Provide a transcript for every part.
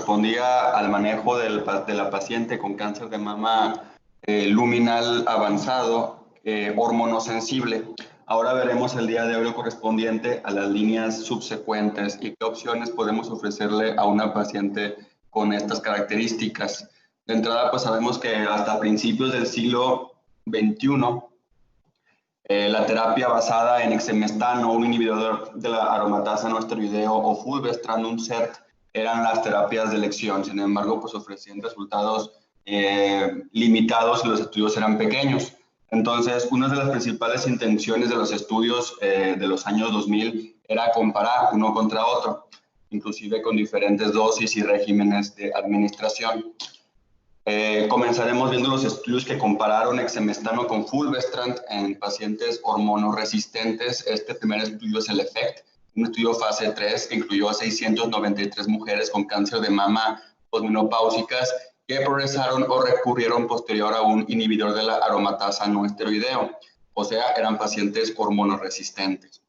correspondía al manejo de la paciente con cáncer de mama luminal avanzado, hormonosensible. Ahora veremos el día de hoy lo correspondiente a las líneas subsecuentes y qué opciones podemos ofrecerle a una paciente con estas características. De entrada, pues sabemos que hasta principios del siglo XXI, la terapia basada en exemestano, un inhibidor de la aromatasa no esteroideo, o fulvestrant, un SERT, eran las terapias de elección. Sin embargo, pues ofrecían resultados limitados y los estudios eran pequeños. Entonces, una de las principales intenciones de los estudios de los años 2000 era comparar uno contra otro, inclusive con diferentes dosis y regímenes de administración. Comenzaremos viendo los estudios que compararon exemestano con fulvestrant en pacientes hormonoresistentes. Este primer estudio es el EFFECT, un estudio fase 3 que incluyó a 693 mujeres con cáncer de mama posmenopáusicas que progresaron o recurrieron posterior a un inhibidor de la aromatasa no esteroideo, o sea, eran pacientes hormonoresistentes.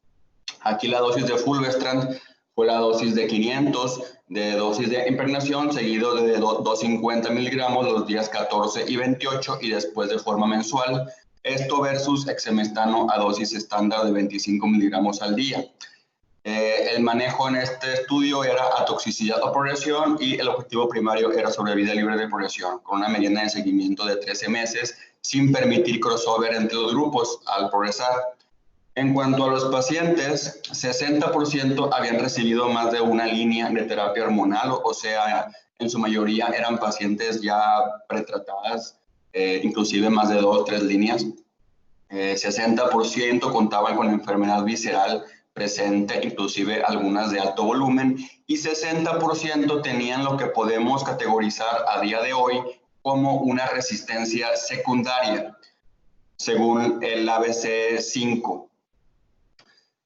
Aquí la dosis de fulvestrant fue la dosis de 500 de dosis de impregnación, seguido de 250 miligramos los días 14 y 28 y después de forma mensual. Esto versus exemestano a dosis estándar de 25 miligramos al día. El manejo en este estudio era atoxicidad o progresión y el objetivo primario era sobrevida libre de progresión, con una mediana de seguimiento de 13 meses, sin permitir crossover entre los grupos al progresar. En cuanto a los pacientes, 60% habían recibido más de una línea de terapia hormonal, o sea, en su mayoría eran pacientes ya pretratadas, inclusive más de 2 o 3 líneas. 60% contaban con enfermedad visceral presente, inclusive algunas de alto volumen, y 60% tenían lo que podemos categorizar a día de hoy como una resistencia secundaria, según el ABC5.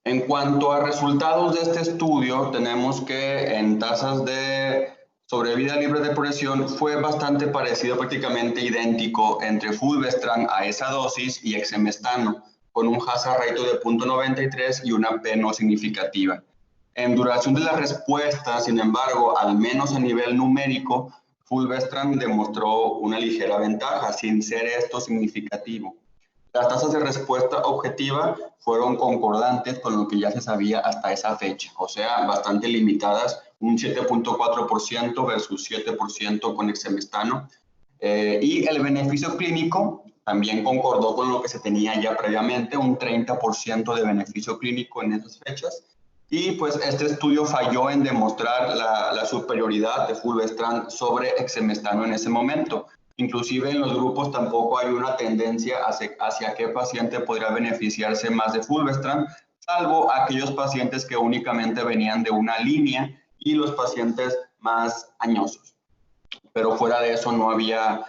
En cuanto a resultados de este estudio, tenemos que en tasas de sobrevida libre de progresión fue bastante parecido, prácticamente idéntico entre fulvestrant a esa dosis y exemestano, con un hazard ratio de 0.93 y una P no significativa. En duración de la respuesta, sin embargo, al menos a nivel numérico, fulvestrant demostró una ligera ventaja, sin ser esto significativo. Las tasas de respuesta objetiva fueron concordantes con lo que ya se sabía hasta esa fecha, o sea, bastante limitadas, un 7.4% versus 7% con exemestano. Y el beneficio clínico también concordó con lo que se tenía ya previamente, un 30% de beneficio clínico en esas fechas. Y pues este estudio falló en demostrar la superioridad de fulvestrant sobre exemestano en ese momento. Inclusive en los grupos tampoco hay una tendencia hacia qué paciente podría beneficiarse más de fulvestrant, salvo aquellos pacientes que únicamente venían de una línea y los pacientes más añosos. Pero fuera de eso no había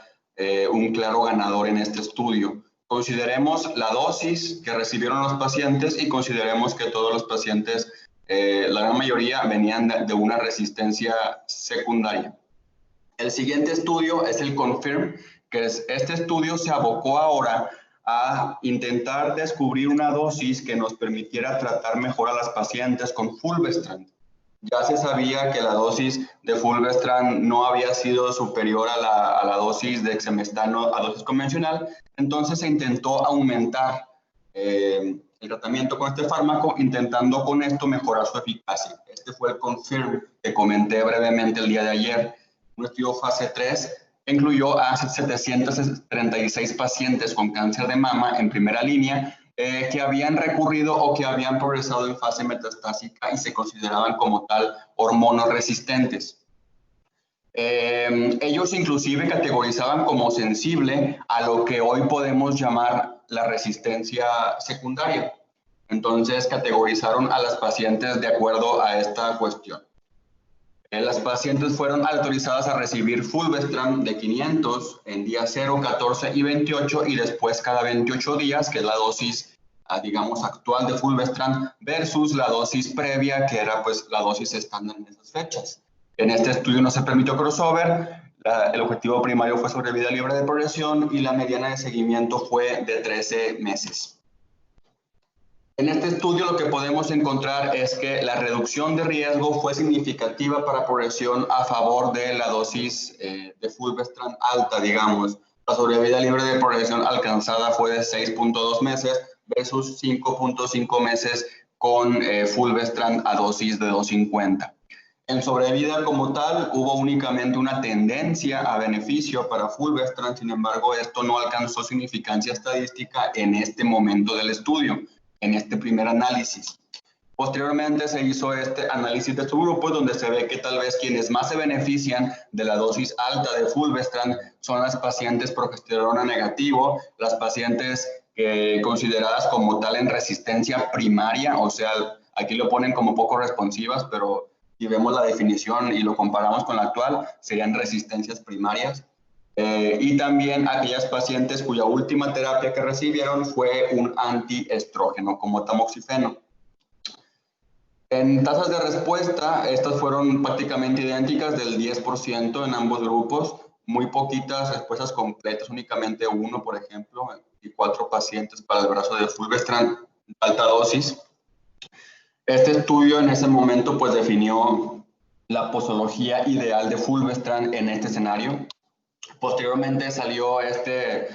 un claro ganador en este estudio. Consideremos la dosis que recibieron los pacientes y consideremos que todos los pacientes, la gran mayoría, venían de una resistencia secundaria. El siguiente estudio es el CONFIRM, que este estudio se abocó ahora a intentar descubrir una dosis que nos permitiera tratar mejor a las pacientes con fulvestrant. Ya se sabía que la dosis de fulvestrant no había sido superior a la dosis de exemestano a dosis convencional, entonces se intentó aumentar el tratamiento con este fármaco, intentando con esto mejorar su eficacia. Este fue el CONFIRM que comenté brevemente el día de ayer. Un estudio fase 3 incluyó a 736 pacientes con cáncer de mama en primera línea que habían recurrido o que habían progresado en fase metastásica y se consideraban como tal hormonoresistentes. Ellos inclusive categorizaban como sensible a lo que hoy podemos llamar la resistencia secundaria. Entonces categorizaron a las pacientes de acuerdo a esta cuestión. Las pacientes fueron autorizadas a recibir fulvestrant de 500 en día 0, 14 y 28 y después cada 28 días, que es la dosis, digamos, actual de fulvestrant versus la dosis previa, que era pues la dosis estándar en esas fechas. En este estudio no se permitió crossover, el objetivo primario fue sobrevida libre de progresión y la mediana de seguimiento fue de 13 meses. En este estudio lo que podemos encontrar es que la reducción de riesgo fue significativa para progresión a favor de la dosis de fulvestrant alta, digamos. La sobrevida libre de progresión alcanzada fue de 6.2 meses versus 5.5 meses con fulvestrant a dosis de 250. En sobrevida como tal, hubo únicamente una tendencia a beneficio para fulvestrant, sin embargo, esto no alcanzó significancia estadística en este momento del estudio, en este primer análisis. Posteriormente se hizo este análisis de subgrupos donde se ve que tal vez quienes más se benefician de la dosis alta de fulvestrant son las pacientes progesterona negativo, las pacientes consideradas como tal en resistencia primaria, o sea, aquí lo ponen como poco responsivas, pero si vemos la definición y lo comparamos con la actual, serían resistencias primarias. Y también aquellas pacientes cuya última terapia que recibieron fue un antiestrógeno, como tamoxifeno. En tasas de respuesta, estas fueron prácticamente idénticas, del 10% en ambos grupos. Muy poquitas respuestas completas, únicamente 1, por ejemplo, y 4 pacientes para el brazo de fulvestrant alta dosis. Este estudio en ese momento pues definió la posología ideal de fulvestrant en este escenario. Posteriormente salió este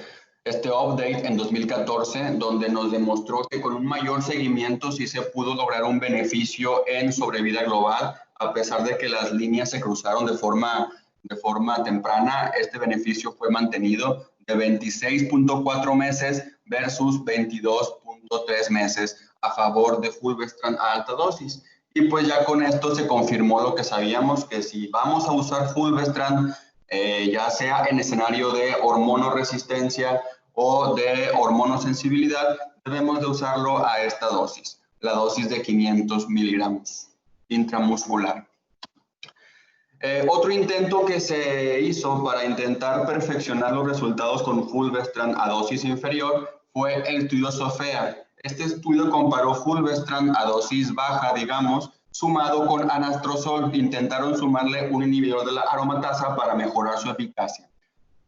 update en 2014 donde nos demostró que con un mayor seguimiento sí se pudo lograr un beneficio en sobrevida global, a pesar de que las líneas se cruzaron de forma temprana. Este beneficio fue mantenido de 26.4 meses versus 22.3 meses a favor de fulvestrant a alta dosis. Y pues ya con esto se confirmó lo que sabíamos, que si vamos a usar fulvestrant, ya sea en escenario de hormonoresistencia o de hormonosensibilidad, debemos de usarlo a esta dosis, la dosis de 500 miligramos intramuscular. Otro intento que se hizo para intentar perfeccionar los resultados con fulvestrant a dosis inferior fue el estudio SOFEA. Este estudio comparó fulvestrant a dosis baja, digamos, sumado con anastrozol. Intentaron sumarle un inhibidor de la aromatasa para mejorar su eficacia.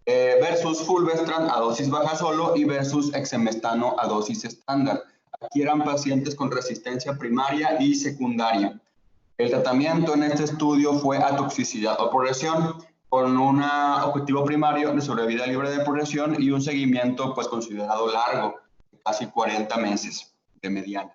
Versus fulvestrant a dosis baja solo y versus exemestano a dosis estándar. Aquí eran pacientes con resistencia primaria y secundaria. El tratamiento en este estudio fue a toxicidad o progresión, con un objetivo primario de sobrevida libre de progresión y un seguimiento pues considerado largo, casi 40 meses de mediana.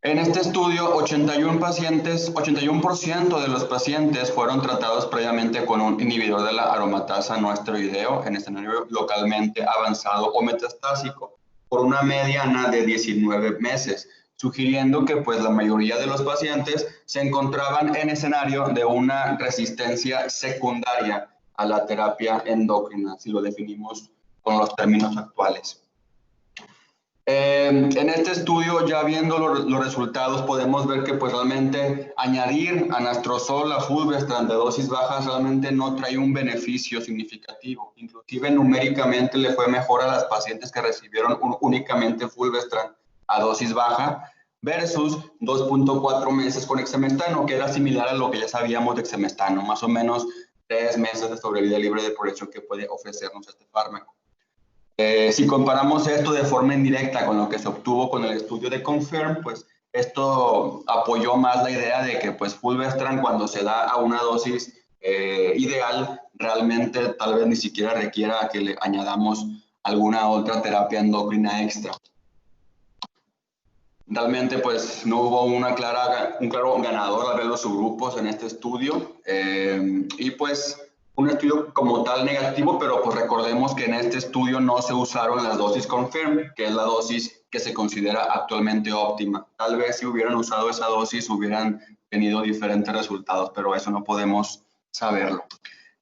En este estudio, 81% de los pacientes fueron tratados previamente con un inhibidor de la aromatasa no esteroideo en escenario localmente avanzado o metastásico, por una mediana de 19 meses, sugiriendo que pues, la mayoría de los pacientes se encontraban en escenario de una resistencia secundaria a la terapia endocrina, si lo definimos con los términos actuales. En este estudio, ya viendo los resultados, podemos ver que pues realmente añadir anastrozol a fulvestrant de dosis bajas realmente no trae un beneficio significativo. Inclusive numéricamente le fue mejor a las pacientes que recibieron únicamente fulvestrant a dosis baja versus 2.4 meses con exemestano, que era similar a lo que ya sabíamos de exemestano, más o menos 3 meses de sobrevida libre de progresión que puede ofrecernos este fármaco. Si comparamos esto de forma indirecta con lo que se obtuvo con el estudio de CONFIRM, pues esto apoyó más la idea de que pues fulvestrant cuando se da a una dosis ideal, realmente tal vez ni siquiera requiera que le añadamos alguna otra terapia endocrina extra. Realmente pues no hubo un claro ganador al ver los subgrupos en este estudio y pues un estudio como tal negativo, pero pues recordemos que en este estudio no se usaron las dosis CONFIRM, que es la dosis que se considera actualmente óptima. Tal vez si hubieran usado esa dosis hubieran tenido diferentes resultados, pero eso no podemos saberlo.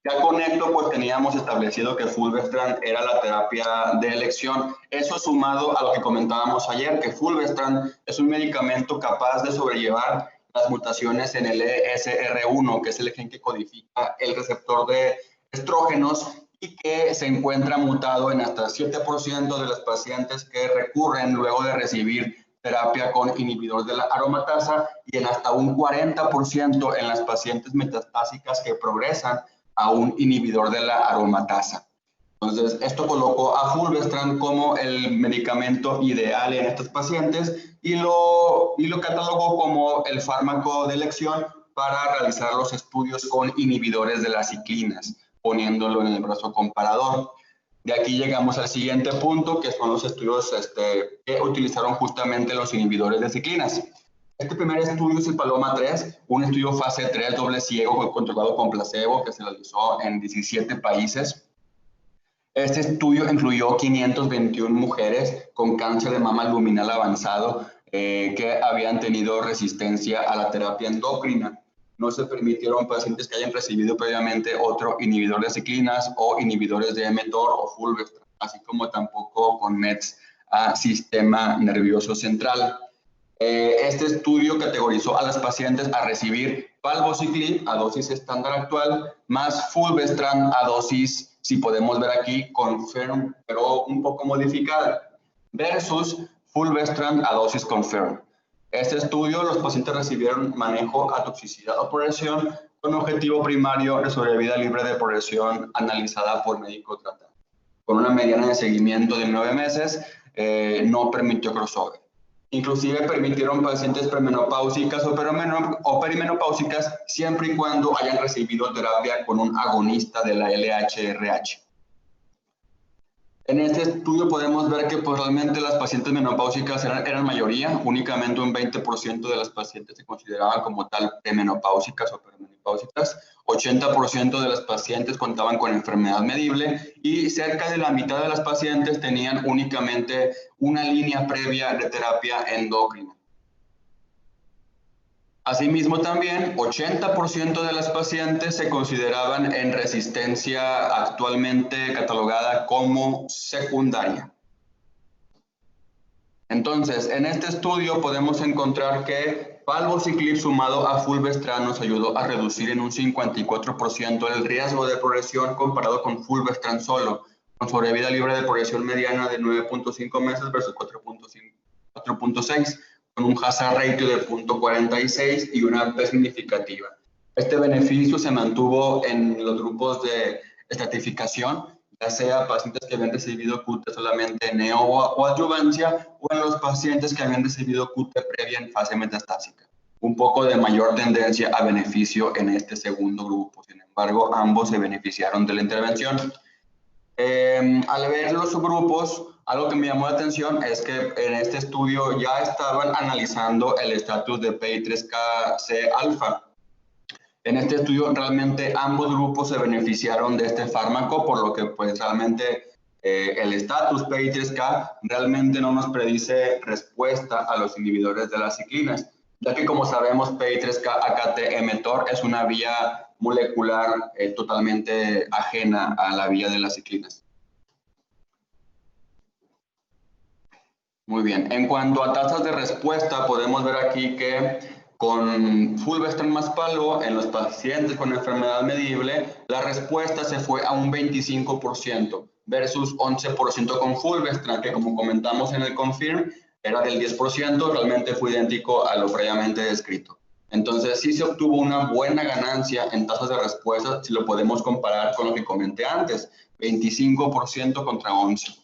Ya con esto pues teníamos establecido que fulvestrant era la terapia de elección. Eso sumado a lo que comentábamos ayer, que fulvestrant es un medicamento capaz de sobrellevar las mutaciones en el ESR1, que es el gen que codifica el receptor de estrógenos y que se encuentra mutado en hasta 7% de los pacientes que recurren luego de recibir terapia con inhibidor de la aromatasa y en hasta un 40% en las pacientes metastásicas que progresan a un inhibidor de la aromatasa. Entonces, esto colocó a fulvestrant como el medicamento ideal en estos pacientes y lo catalogó como el fármaco de elección para realizar los estudios con inhibidores de las ciclinas, poniéndolo en el brazo comparador. De aquí llegamos al siguiente punto, que son los estudios que utilizaron justamente los inhibidores de ciclinas. Este primer estudio es el Paloma 3, un estudio fase 3 doble ciego controlado con placebo que se realizó en 17 países. Este estudio incluyó 521 mujeres con cáncer de mama luminal avanzado que habían tenido resistencia a la terapia endocrina. No se permitieron pacientes que hayan recibido previamente otro inhibidor de ciclinas o inhibidores de mTOR o fulvestrant, así como tampoco con NETs a sistema nervioso central. Este estudio categorizó a las pacientes a recibir palbociclib a dosis estándar actual más fulvestrant a dosis, si podemos ver aquí, confirm, pero un poco modificada, versus fulvestrant a dosis confirm. Este estudio, los pacientes recibieron manejo a toxicidad o progresión con objetivo primario de sobrevida libre de progresión analizada por médico tratante. Con una mediana de seguimiento de 9 meses, no permitió crossover. Inclusive permitieron pacientes premenopáusicas o perimenopáusicas siempre y cuando hayan recibido terapia con un agonista de la LHRH. En este estudio podemos ver que pues, realmente las pacientes menopáusicas eran mayoría, únicamente un 20% de las pacientes se consideraban como tal premenopáusicas o perimenopáusicas, 80% de las pacientes contaban con enfermedad medible y cerca de la mitad de las pacientes tenían únicamente una línea previa de terapia endocrina. Asimismo también, 80% de las pacientes se consideraban en resistencia actualmente catalogada como secundaria. Entonces, en este estudio podemos encontrar que palbociclib sumado a fulvestrant nos ayudó a reducir en un 54% el riesgo de progresión comparado con fulvestrant solo, con sobrevida libre de progresión mediana de 9.5 meses versus 4.6. Con un hazard ratio de 0.46 y una P significativa. Este beneficio se mantuvo en los grupos de estratificación, ya sea pacientes que habían recibido QT solamente neo o adyuvancia, o en los pacientes que habían recibido QT previa en fase metastásica. Un poco de mayor tendencia a beneficio en este segundo grupo. Sin embargo, ambos se beneficiaron de la intervención. Al ver los subgrupos, algo que me llamó la atención es que en este estudio ya estaban analizando el estatus de PI3K-C alfa. En este estudio realmente ambos grupos se beneficiaron de este fármaco, por lo que pues realmente el estatus PI3K realmente no nos predice respuesta a los inhibidores de las ciclinas, ya que como sabemos PI3K-AKT-mTOR es una vía molecular totalmente ajena a la vía de las ciclinas. Muy bien, en cuanto a tasas de respuesta, podemos ver aquí que con fulvestrant más palbo en los pacientes con enfermedad medible, la respuesta se fue a un 25% versus 11% con fulvestrant, que como comentamos en el confirm, era del 10%, realmente fue idéntico a lo previamente descrito. Entonces sí se obtuvo una buena ganancia en tasas de respuesta si lo podemos comparar con lo que comenté antes, 25% contra 11%.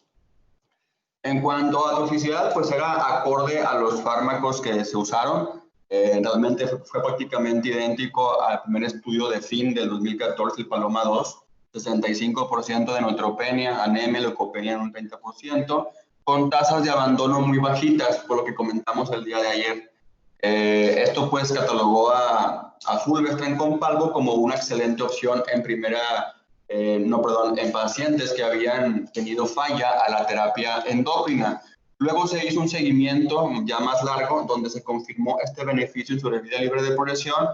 En cuanto a toxicidad, pues era acorde a los fármacos que se usaron. Realmente fue prácticamente idéntico al primer estudio de fin del 2014, el Paloma 2, 65% de neutropenia, anemia, leucopenia en un 30%, con tasas de abandono muy bajitas, por lo que comentamos el día de ayer. Esto pues catalogó a fulvestrant con palbo como una excelente opción en pacientes que habían tenido falla a la terapia endocrina. Luego se hizo un seguimiento ya más largo donde se confirmó este beneficio en sobrevida libre de progresión.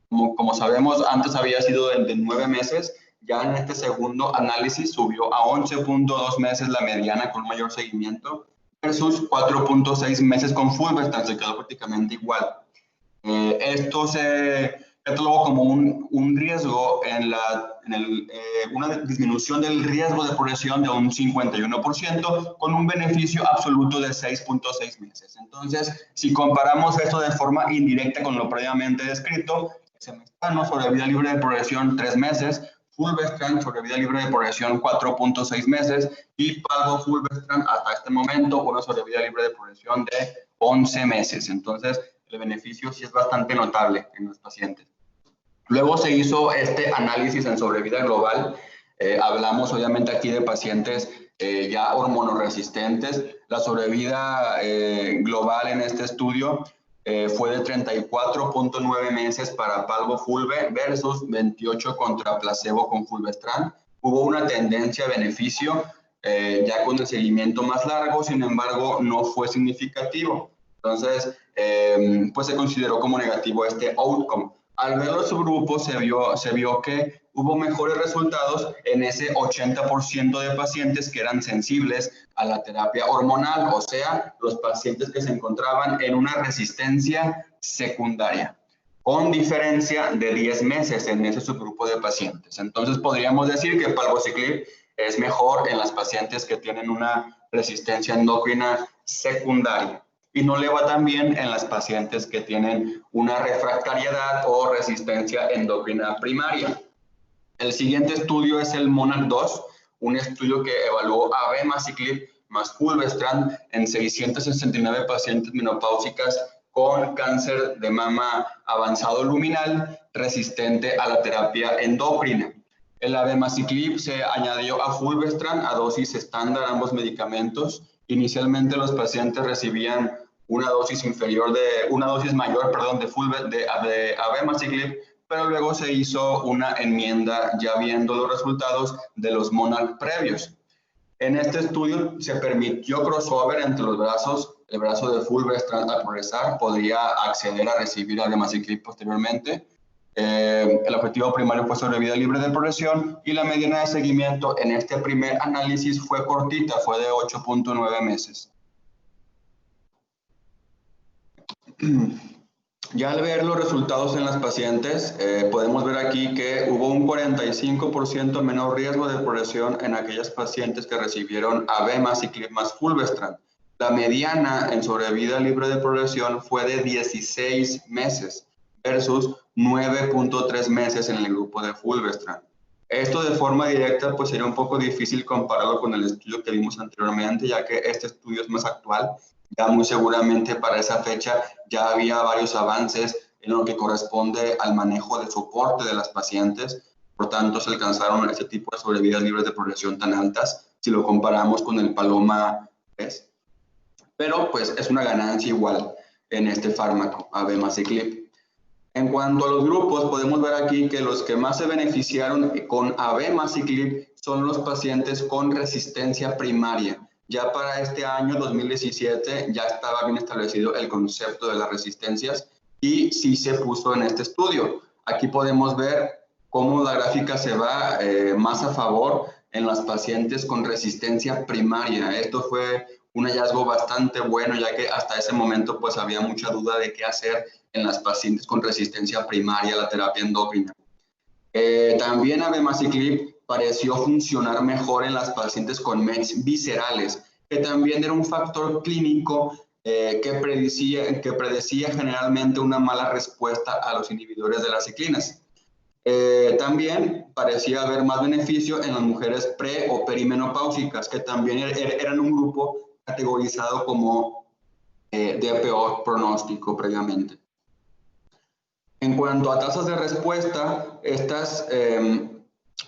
Como sabemos, antes había sido de 9 meses, ya en este segundo análisis subió a 11.2 meses la mediana con mayor seguimiento versus 4.6 meses con fulvestrant, se quedó prácticamente igual. Esto se catalogó como un riesgo una disminución del riesgo de progresión de un 51% con un beneficio absoluto de 6.6 meses. Entonces, si comparamos esto de forma indirecta con lo previamente descrito, semestano, sobrevida libre de progresión 3 meses, fulvestrant, sobrevida libre de progresión 4.6 meses, y palbo-fulvestrant hasta este momento una sobrevida libre de progresión de 11 meses. Entonces, el beneficio sí es bastante notable en los pacientes. Luego se hizo este análisis en sobrevida global. Hablamos obviamente aquí de pacientes ya hormonoresistentes. La sobrevida global en este estudio fue de 34.9 meses para palbo-fulve versus 28 contra placebo con fulvestrant. Hubo una tendencia a beneficio ya con el seguimiento más largo, sin embargo no fue significativo. Entonces, pues se consideró como negativo este outcome. Al ver los subgrupos se vio que hubo mejores resultados en ese 80% de pacientes que eran sensibles a la terapia hormonal, o sea, los pacientes que se encontraban en una resistencia secundaria, con diferencia de 10 meses en ese subgrupo de pacientes. Entonces, podríamos decir que palbociclib es mejor en las pacientes que tienen una resistencia endocrina secundaria, y no le va tan bien en las pacientes que tienen una refractariedad o resistencia endocrina primaria. El siguiente estudio es el MONARCH 2, un estudio que evaluó abemaciclib más fulvestrant en 669 pacientes menopáusicas con cáncer de mama avanzado luminal resistente a la terapia endocrina. El abemaciclib se añadió a fulvestrant a dosis estándar, ambos medicamentos. Inicialmente los pacientes recibían una dosis mayor de abemaciclib, pero luego se hizo una enmienda ya viendo los resultados de los MONARCH previos. En este estudio se permitió crossover entre los brazos. El brazo de fulvestrant al progresar podría acceder a recibir abemaciclib posteriormente. El objetivo primario fue sobrevida libre de progresión, y la mediana de seguimiento en este primer análisis fue cortita, fue de 8.9 meses. Ya al ver los resultados en las pacientes, podemos ver aquí que hubo un 45% menor riesgo de progresión en aquellas pacientes que recibieron abemaciclib más fulvestrant. La mediana en sobrevida libre de progresión fue de 16 meses versus 9.3 meses en el grupo de fulvestrant. Esto de forma directa pues sería un poco difícil compararlo con el estudio que vimos anteriormente, ya que este estudio es más actual. Ya muy seguramente para esa fecha ya había varios avances en lo que corresponde al manejo de soporte de las pacientes. Por tanto, se alcanzaron este tipo de sobrevidas libres de progresión tan altas si lo comparamos con el Paloma 3. Pero pues es una ganancia igual en este fármaco, abemaciclib. En cuanto a los grupos, podemos ver aquí que los que más se beneficiaron con abemaciclib son los pacientes con resistencia primaria. Ya para este año 2017 ya estaba bien establecido el concepto de las resistencias y sí se puso en este estudio. Aquí podemos ver cómo la gráfica se va más a favor en las pacientes con resistencia primaria. Esto fue un hallazgo bastante bueno, ya que hasta ese momento pues había mucha duda de qué hacer en las pacientes con resistencia primaria a la terapia endocrina. También abemaciclib pareció funcionar mejor en las pacientes con METs viscerales, que también era un factor clínico que predecía generalmente una mala respuesta a los inhibidores de las ciclinas. También parecía haber más beneficio en las mujeres pre o perimenopáusicas, que también eran un grupo categorizado como de peor pronóstico previamente. En cuanto a tasas de respuesta, estas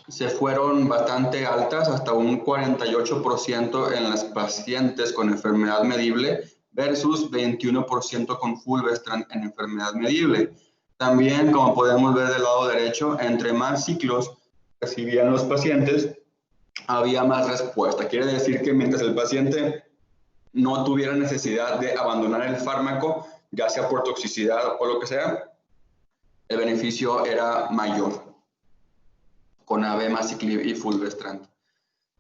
se fueron bastante altas, hasta un 48% en las pacientes con enfermedad medible versus 21% con fulvestrant en enfermedad medible. También, como podemos ver del lado derecho, entre más ciclos recibían los pacientes, había más respuesta. Quiere decir que mientras el paciente no tuviera necesidad de abandonar el fármaco, ya sea por toxicidad o lo que sea, el beneficio era mayor con abemaciclib y fulvestrant.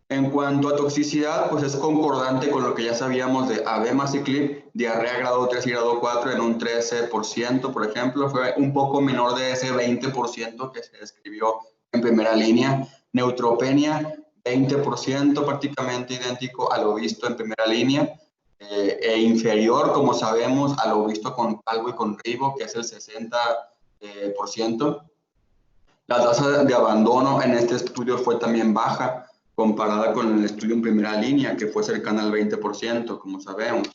En cuanto a toxicidad, pues es concordante con lo que ya sabíamos de abemaciclib, diarrea grado 3 y grado 4 en un 13%, por ejemplo, fue un poco menor de ese 20% que se describió en primera línea. Neutropenia, 20%, prácticamente idéntico a lo visto en primera línea, e inferior, como sabemos, a lo visto con palbo y con ribo, que es el 60%. La tasa de abandono en este estudio fue también baja, comparada con el estudio en primera línea, que fue cercana al 20%, como sabemos.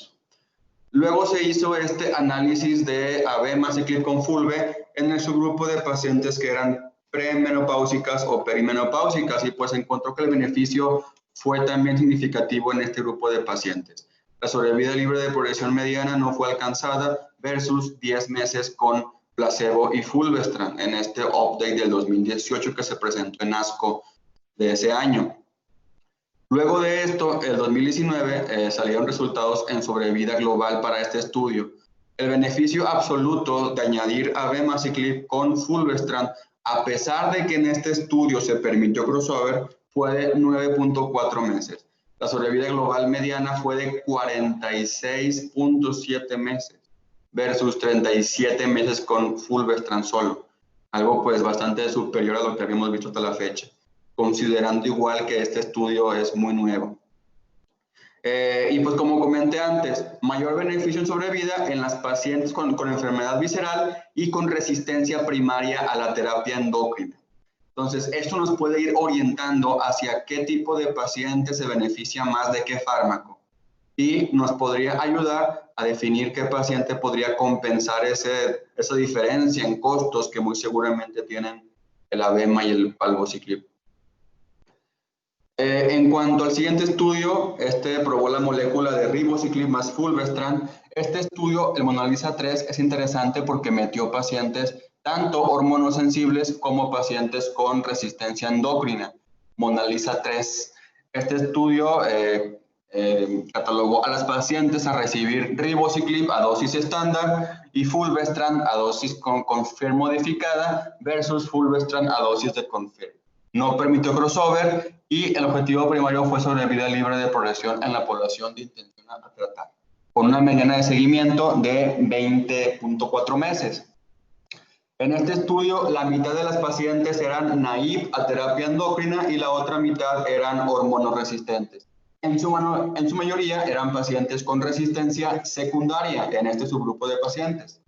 Luego se hizo este análisis de abemaciclib con fulve en el subgrupo de pacientes que eran premenopáusicas o perimenopáusicas, y pues encontró que el beneficio fue también significativo en este grupo de pacientes. La sobrevida libre de progresión mediana no fue alcanzada versus 10 meses con placebo y fulvestrant en este update del 2018 que se presentó en ASCO de ese año. Luego de esto, el 2019, salieron resultados en sobrevida global para este estudio. El beneficio absoluto de añadir abemaciclib con fulvestrant, a pesar de que en este estudio se permitió crossover, fue de 9.4 meses. La sobrevida global mediana fue de 46.7 meses versus 37 meses con fulvestrant solo. Algo pues bastante superior a lo que habíamos visto hasta la fecha, considerando igual que este estudio es muy nuevo. Y pues como comenté antes, mayor beneficio en sobrevida en las pacientes con enfermedad visceral y con resistencia primaria a la terapia endocrina. Entonces, esto nos puede ir orientando hacia qué tipo de paciente se beneficia más de qué fármaco. Y nos podría ayudar a definir qué paciente podría compensar esa diferencia en costos que muy seguramente tienen el abema y el palbociclib. En cuanto al siguiente estudio, probó la molécula de ribociclib más fulvestrant. Este estudio, el MONALIZA 3, es interesante porque metió pacientes tanto hormonosensibles como pacientes con resistencia endocrina. MONALIZA 3. Este estudio catalogó a las pacientes a recibir ribociclib a dosis estándar y fulvestrant a dosis con confirm modificada versus fulvestrant a dosis de confirm. No permitió crossover y el objetivo primario fue sobrevida libre de progresión en la población de intención a tratar, con una mediana de seguimiento de 20.4 meses. En este estudio, la mitad de las pacientes eran naive a terapia endocrina y la otra mitad eran hormonoresistentes. En su mayoría eran pacientes con resistencia secundaria en este subgrupo de pacientes.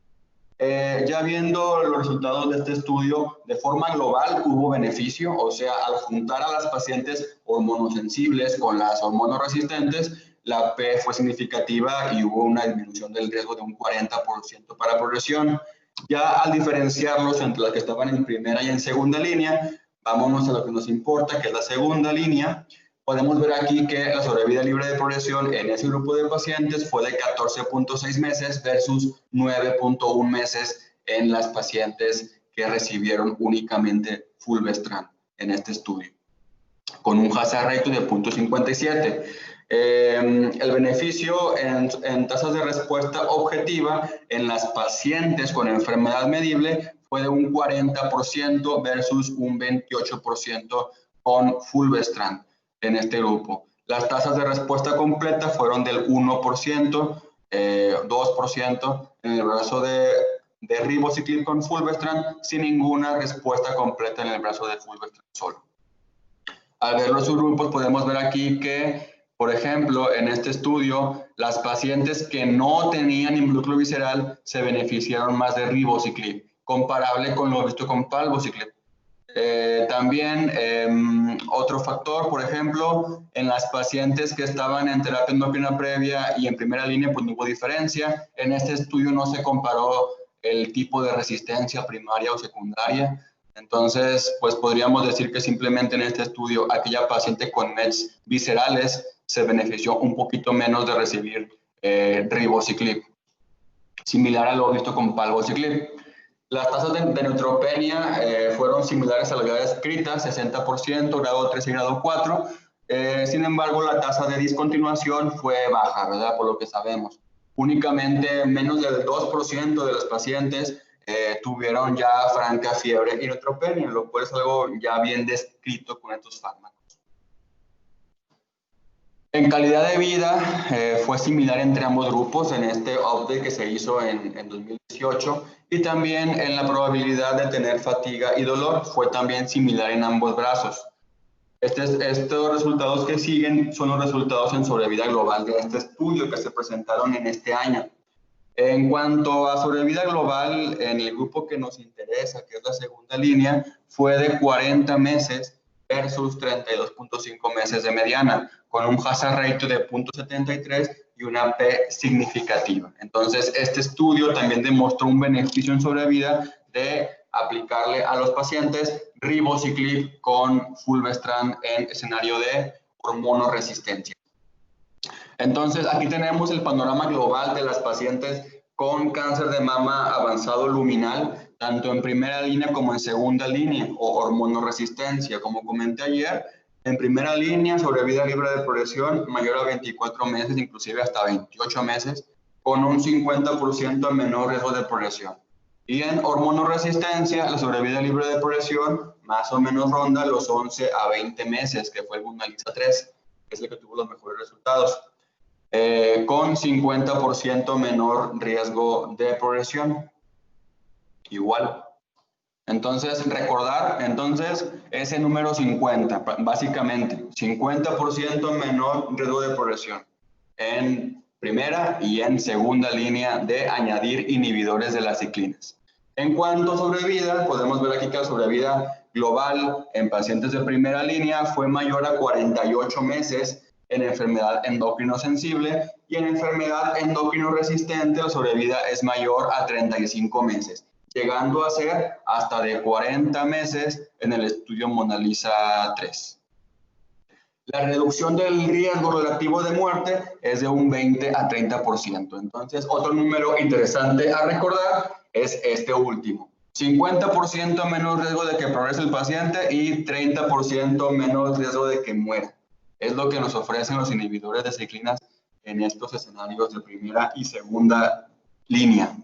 Ya viendo los resultados de este estudio, de forma global hubo beneficio, o sea, al juntar a las pacientes hormonosensibles con las hormonoresistentes, la P fue significativa y hubo una disminución del riesgo de un 40% para progresión. Ya al diferenciarlos entre las que estaban en primera y en segunda línea, vámonos a lo que nos importa, que es la segunda línea. Podemos ver aquí que la sobrevida libre de progresión en ese grupo de pacientes fue de 14.6 meses versus 9.1 meses en las pacientes que recibieron únicamente fulvestrant en este estudio, con un hazard ratio de 0.57. El beneficio en tasas de respuesta objetiva en las pacientes con enfermedad medible fue de un 40% versus un 28% con fulvestrant en este grupo. Las tasas de respuesta completa fueron del 1%, 2% en el brazo de ribociclib con fulvestrant, sin ninguna respuesta completa en el brazo de fulvestrant solo. Al ver los subgrupos podemos ver aquí que, por ejemplo, en este estudio, las pacientes que no tenían involucro visceral se beneficiaron más de ribociclib, comparable con lo visto con palbociclib. También otro factor, por ejemplo, en las pacientes que estaban en terapia endocrina previa y en primera línea, pues no hubo diferencia. En este estudio no se comparó el tipo de resistencia primaria o secundaria. Entonces, pues podríamos decir que simplemente en este estudio aquella paciente con METs viscerales se benefició un poquito menos de recibir ribociclib, similar a lo visto con palbociclib. Las tasas de neutropenia fueron similares a las ya descritas, 60%, grado 3 y grado 4. Sin embargo, la tasa de discontinuación fue baja, ¿verdad? Por lo que sabemos. Únicamente menos del 2% de los pacientes tuvieron ya franca fiebre y neutropenia, lo cual es algo ya bien descrito con estos fármacos. En calidad de vida fue similar entre ambos grupos en este update que se hizo en 2018, y también en la probabilidad de tener fatiga y dolor fue también similar en ambos brazos. Estos resultados que siguen son los resultados en sobrevida global de este estudio que se presentaron en este año. En cuanto a sobrevida global, en el grupo que nos interesa, que es la segunda línea, fue de 40 meses versus 32.5 meses de mediana, con un hazard ratio de 0.73 y una P significativa. Entonces, este estudio también demostró un beneficio en sobrevida de aplicarle a los pacientes ribociclib con fulvestrant en escenario de hormonoresistencia. Entonces, aquí tenemos el panorama global de las pacientes con cáncer de mama avanzado luminal, tanto en primera línea como en segunda línea, o hormonoresistencia. Como comenté ayer, en primera línea, sobrevida libre de progresión mayor a 24 meses, inclusive hasta 28 meses, con un 50% menor riesgo de progresión. Y en hormonoresistencia, la sobrevida libre de progresión más o menos ronda los 11 a 20 meses, que fue el Bunalisa 3, que es el que tuvo los mejores resultados. Con 50% menor riesgo de progresión. Igual. Entonces, recordar, ese número 50, básicamente, 50% menor riesgo de progresión en primera y en segunda línea de añadir inhibidores de las ciclinas. En cuanto a sobrevida, podemos ver aquí que la sobrevida global en pacientes de primera línea fue mayor a 48 meses en enfermedad endocrino sensible y en enfermedad endocrino resistente la sobrevida es mayor a 35 meses, llegando a ser hasta de 40 meses en el estudio Monalisa 3. La reducción del riesgo relativo de muerte es de un 20 a 30%. Entonces, otro número interesante a recordar es este último. 50% menos riesgo de que progrese el paciente y 30% menos riesgo de que muera. Es lo que nos ofrecen los inhibidores de ciclinas en estos escenarios de primera y segunda línea.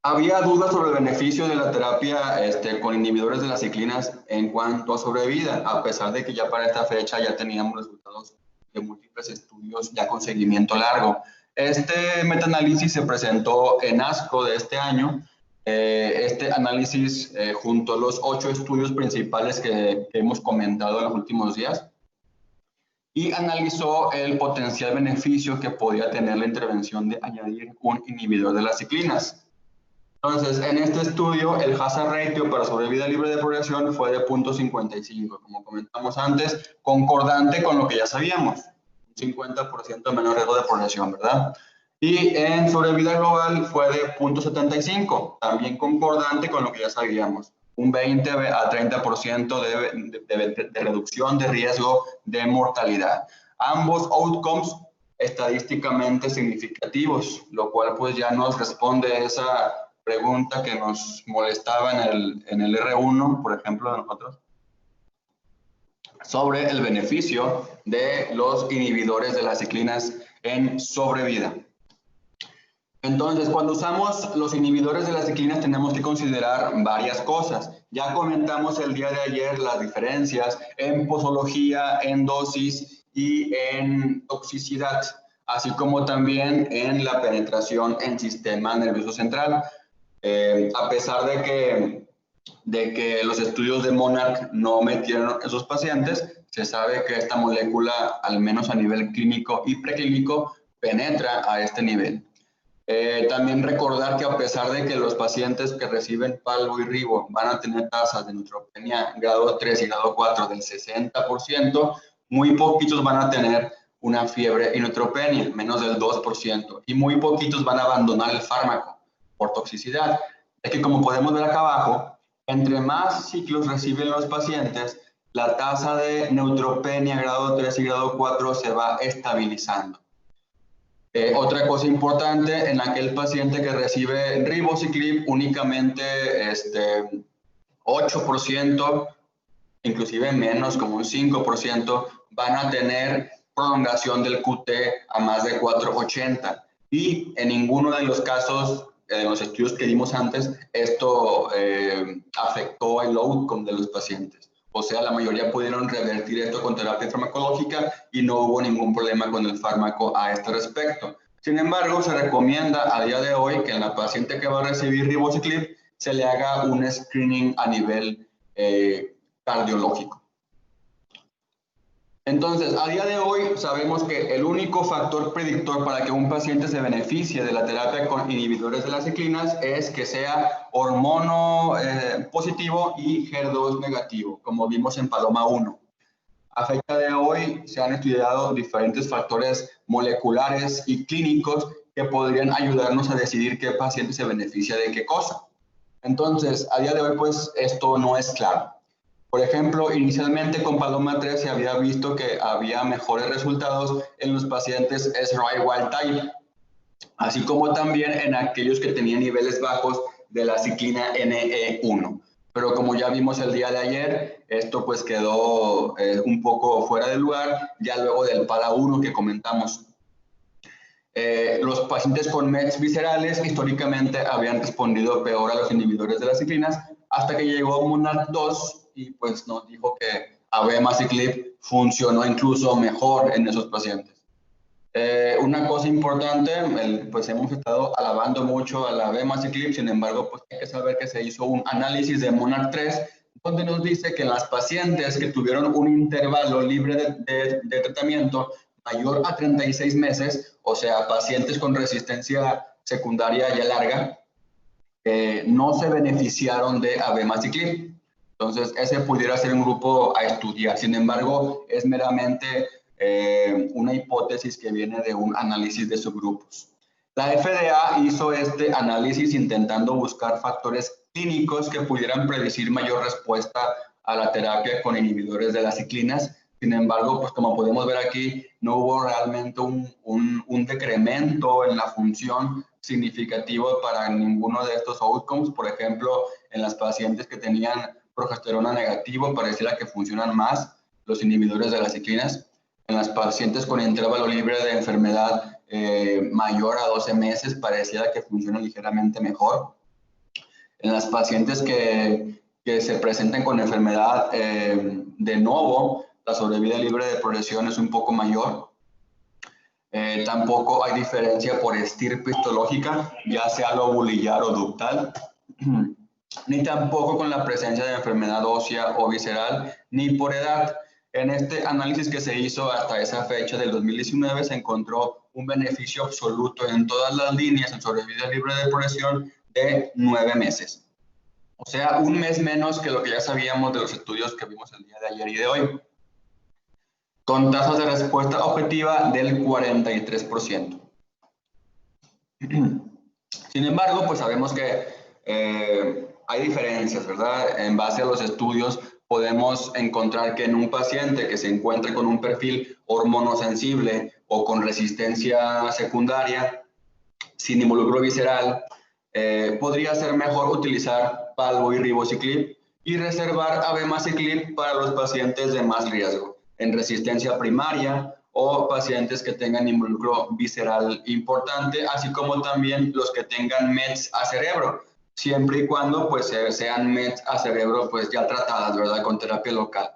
Había dudas sobre el beneficio de la terapia con inhibidores de las ciclinas en cuanto a sobrevida, a pesar de que ya para esta fecha ya teníamos resultados de múltiples estudios ya con seguimiento largo. Este metaanálisis se presentó en ASCO de este año. Este análisis, junto a los 8 estudios principales que hemos comentado en los últimos días, y analizó el potencial beneficio que podía tener la intervención de añadir un inhibidor de las ciclinas. Entonces, en este estudio, el hazard ratio para sobrevida libre de progresión fue de 0.55, como comentamos antes, concordante con lo que ya sabíamos, un 50% menor riesgo de progresión, ¿verdad? Y en sobrevida global fue de 0.75, también concordante con lo que ya sabíamos, un 20 a 30% de reducción de riesgo de mortalidad. Ambos outcomes estadísticamente significativos, lo cual pues ya nos responde esa pregunta que nos molestaba en el R1, por ejemplo, de nosotros, sobre el beneficio de los inhibidores de las ciclinas en sobrevida. Entonces, cuando usamos los inhibidores de las ciclinas tenemos que considerar varias cosas. Ya comentamos el día de ayer las diferencias en posología, en dosis y en toxicidad, así como también en la penetración en sistema nervioso central. A pesar de que los estudios de Monarch no metieron esos pacientes, se sabe que esta molécula, al menos a nivel clínico y preclínico, penetra a este nivel. También recordar que a pesar de que los pacientes que reciben palbo y ribo van a tener tasas de neutropenia grado 3 y grado 4 del 60%, muy poquitos van a tener una fiebre y neutropenia, menos del 2%, y muy poquitos van a abandonar el fármaco por toxicidad. Es que como podemos ver acá abajo, entre más ciclos reciben los pacientes, la tasa de neutropenia grado 3 y grado 4 se va estabilizando. Otra cosa importante, en aquel paciente que recibe ribociclib, únicamente 8%, inclusive menos, como un 5%, van a tener prolongación del QT a más de 480. Y en ninguno de los casos, de los estudios que dimos antes, esto afectó el outcome de los pacientes. O sea, la mayoría pudieron revertir esto con terapia farmacológica y no hubo ningún problema con el fármaco a este respecto. Sin embargo, se recomienda a día de hoy que en la paciente que va a recibir ribociclib se le haga un screening a nivel cardiológico. Entonces, a día de hoy sabemos que el único factor predictor para que un paciente se beneficie de la terapia con inhibidores de las ciclinas es que sea hormono positivo y HER2 negativo, como vimos en Paloma 1. A fecha de hoy se han estudiado diferentes factores moleculares y clínicos que podrían ayudarnos a decidir qué paciente se beneficia de qué cosa. Entonces, a día de hoy, pues esto no es claro. Por ejemplo, inicialmente con Paloma 3 se había visto que había mejores resultados en los pacientes SRI wild type, así como también en aquellos que tenían niveles bajos de la ciclina NE1. Pero como ya vimos el día de ayer, esto pues quedó un poco fuera de lugar, ya luego del PALA1 que comentamos. Los pacientes con METs viscerales históricamente habían respondido peor a los inhibidores de las ciclinas hasta que llegó MONARCH 2 y pues nos dijo que abemaciclib funcionó incluso mejor en esos pacientes. Una cosa importante, pues hemos estado alabando mucho a la abemaciclib, sin embargo, pues hay que saber que se hizo un análisis de MONARCH 3 donde nos dice que en las pacientes que tuvieron un intervalo libre de tratamiento mayor a 36 meses, o sea, pacientes con resistencia secundaria ya larga, no se beneficiaron de abemaciclib. Entonces, ese pudiera ser un grupo a estudiar. Sin embargo, es meramente una hipótesis que viene de un análisis de subgrupos. La FDA hizo este análisis intentando buscar factores clínicos que pudieran predecir mayor respuesta a la terapia con inhibidores de las ciclinas. Sin embargo, pues como podemos ver aquí, no hubo realmente un decremento en la función significativo para ninguno de estos outcomes. Por ejemplo, en las pacientes que tenían progesterona negativo, pareciera que funcionan más los inhibidores de las ciclinas. En las pacientes con intervalo libre de enfermedad mayor a 12 meses, pareciera que funciona ligeramente mejor. En las pacientes que se presentan con enfermedad de novo, la sobrevida libre de progresión es un poco mayor. Tampoco hay diferencia por estirpe histológica, ya sea lobulillar o ductal, ni tampoco con la presencia de enfermedad ósea o visceral, ni por edad. En este análisis que se hizo hasta esa fecha del 2019 se encontró un beneficio absoluto en todas las líneas en sobrevida libre de progresión de 9 meses. O sea, un mes menos que lo que ya sabíamos de los estudios que vimos el día de ayer y de hoy, con tasas de respuesta objetiva del 43%. Sin embargo, pues sabemos que hay diferencias, ¿verdad? En base a los estudios podemos encontrar que en un paciente que se encuentre con un perfil hormonosensible o con resistencia secundaria, sin involucro visceral, podría ser mejor utilizar palbo y ribociclib y reservar abemaciclib para los pacientes de más riesgo, en resistencia primaria o pacientes que tengan involucro visceral importante, así como también los que tengan METs a cerebro, siempre y cuando pues sean METs a cerebro pues ya tratadas, ¿verdad? Con terapia local,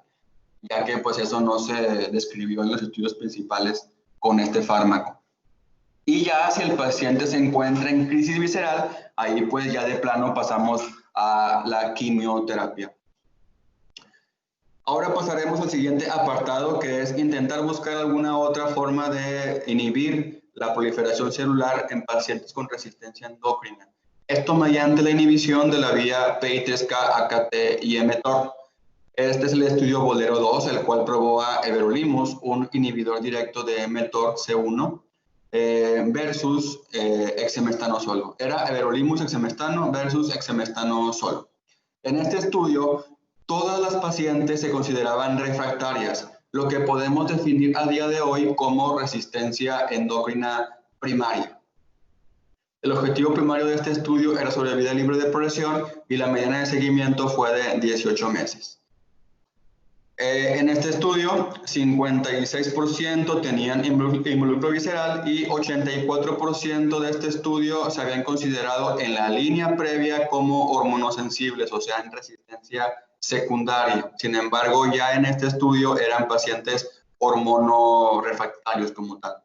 ya que pues eso no se describió en los estudios principales con este fármaco. Y ya si el paciente se encuentra en crisis visceral, ahí pues ya de plano pasamos a la quimioterapia. Ahora pasaremos al siguiente apartado, que es intentar buscar alguna otra forma de inhibir la proliferación celular en pacientes con resistencia endocrina. Esto mediante la inhibición de la vía PI3K, AKT y mTOR. Este es el estudio Bolero 2, el cual probó a everolimus, un inhibidor directo de mTOR C1, versus exemestano solo. Era everolimus exemestano versus exemestano solo. En este estudio, todas las pacientes se consideraban refractarias, lo que podemos definir a día de hoy como resistencia endocrina primaria. El objetivo primario de este estudio era sobrevida libre de progresión y la mediana de seguimiento fue de 18 meses. En este estudio, 56% tenían involucro visceral y 84% de este estudio se habían considerado en la línea previa como hormonosensibles, o sea, en resistencia secundaria. Sin embargo, ya en este estudio eran pacientes hormonorefractarios como tal.